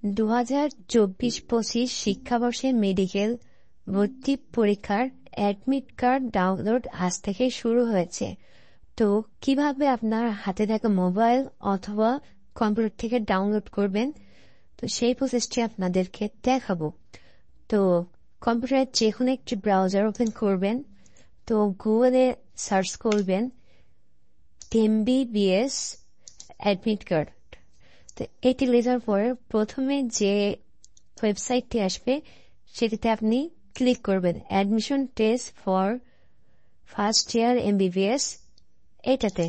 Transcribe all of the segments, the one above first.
2024-25 শিক্ষাবর্ষে মেডিকেল ভর্তি পরীক্ষার অ্যাডমিট কার্ড ডাউনলোড আজ থেকে শুরু হয়েছে। তো কিভাবে আপনার হাতে থাকা মোবাইল অথবা কম্পিউটার থেকে ডাউনলোড করবেন, তো সেই প্রসেসটি আপনাদেরকে দেখাবো। তো কম্পিউটারে যে কোনো একটি ব্রাউজার ওপেন করবেন, তো গুগলে সার্চ করবেন MBBS অ্যাডমিট কার্ড। তো এটি লেখার পরে প্রথমে যে ওয়েবসাইটটি আসবে সেটিতে আপনি ক্লিক করবেন, admission test for first year MBBS এটাতে।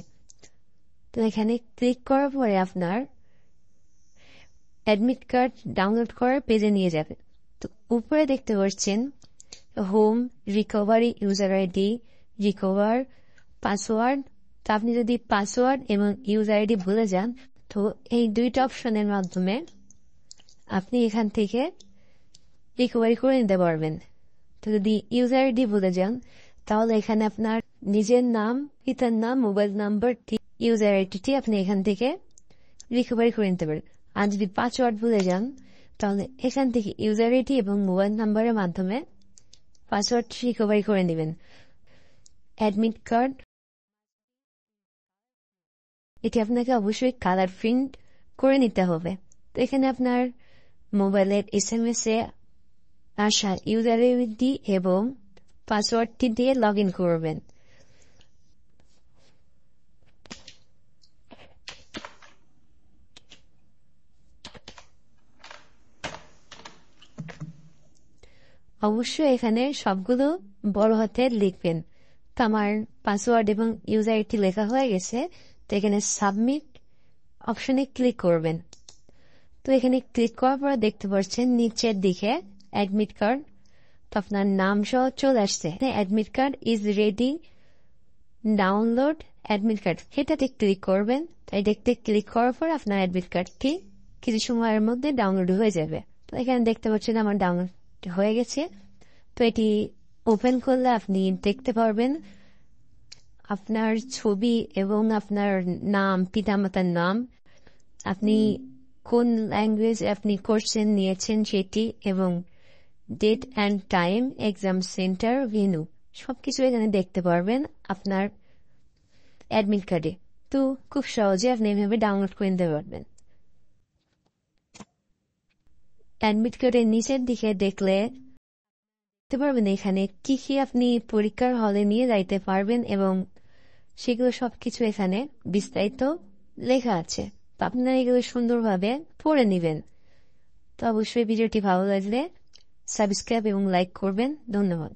তো এখানে ক্লিক করার পরে আপনার অ্যাডমিট কার্ড ডাউনলোড করার পেজে নিয়ে যাবে। তো উপরে দেখতে পাচ্ছেন home, recovery, user ID, recover, password. তো আপনি যদি পাসওয়ার্ড এবং ইউজার আইডি ভুলে যান, তো এই দুইটা অপশনের মাধ্যমে আপনি এখান থেকে রিকভারি করে নিতে পারবেন। তো যদি ইউজার আইডি ভুলে যান, তাহলে এখানে আপনার নিজের নাম, পিতার নাম, মোবাইল নাম্বারটি, ইউজার আইডিটি আপনি এখান থেকে রিকভারি করে নিতে পারেন। আর যদি পাসওয়ার্ড ভুলে যান, তাহলে এখান থেকে ইউজার আইডি এবং মোবাইল নাম্বারের মাধ্যমে পাসওয়ার্ড রিকভারি করে নেবেন। অ্যাডমিট কার্ড এটি আপনাকে অবশ্যই কালার প্রিন্ট করে নিতে হবে। তো এখানে আপনার মোবাইলের SMS এ আসা ইউজার আইডি এবং পাসওয়ার্ডটি দিয়ে লগ ইন করবেন। অবশ্যই এখানে সবগুলো বড় হাতে লিখবেন। তো আমার পাসওয়ার্ড এবং ইউজার আইডি লেখা হয়ে গেছে। তো এখানে সাবমিট অপশনে ক্লিক করবেন। তো এখানে ক্লিক করার পর দেখতে পাচ্ছেন নিচের দিকে অ্যাডমিট কার্ড, তো আপনার নাম সহ চলে আসছে। Admit card is ready, download admit card, এটাতে ক্লিক করবেন। তাই দেখতে ক্লিক করার পর আপনার অ্যাডমিট কার্ডটি কিছু সময়ের মধ্যে ডাউনলোড হয়ে যাবে। তো এখানে দেখতে পাচ্ছেন আমার ডাউনলোড হয়ে গেছে। তো এটি ওপেন করলে আপনি দেখতে পারবেন আপনার ছবি এবং আপনার নাম, পিতামাতার নাম, আপনি কোন ল্যাঙ্গুয়েজ আপনি কোর্সেন নিয়েছেন সেটি, এবং date and time, exam centre, venue, সবকিছু এখানে দেখতে পারবেন আপনার অ্যাডমিট কার্ডে। তো খুব সহজে আপনি এভাবে ডাউনলোড করে নিতে পারবেন। অ্যাডমিট কার্ডের নিচের দিকে দেখলে দেখতে পারবেন এখানে কি কি আপনি পরীক্ষার হলে নিয়ে যাইতে পারবেন এবং সেগুলো সবকিছু এখানে বিস্তারিত লেখা আছে। তো আপনারা এগুলো সুন্দরভাবে পড়ে নেবেন। তো অবশ্যই ভিডিওটি ভালো লাগলে সাবস্ক্রাইব এবং লাইক করবেন। ধন্যবাদ।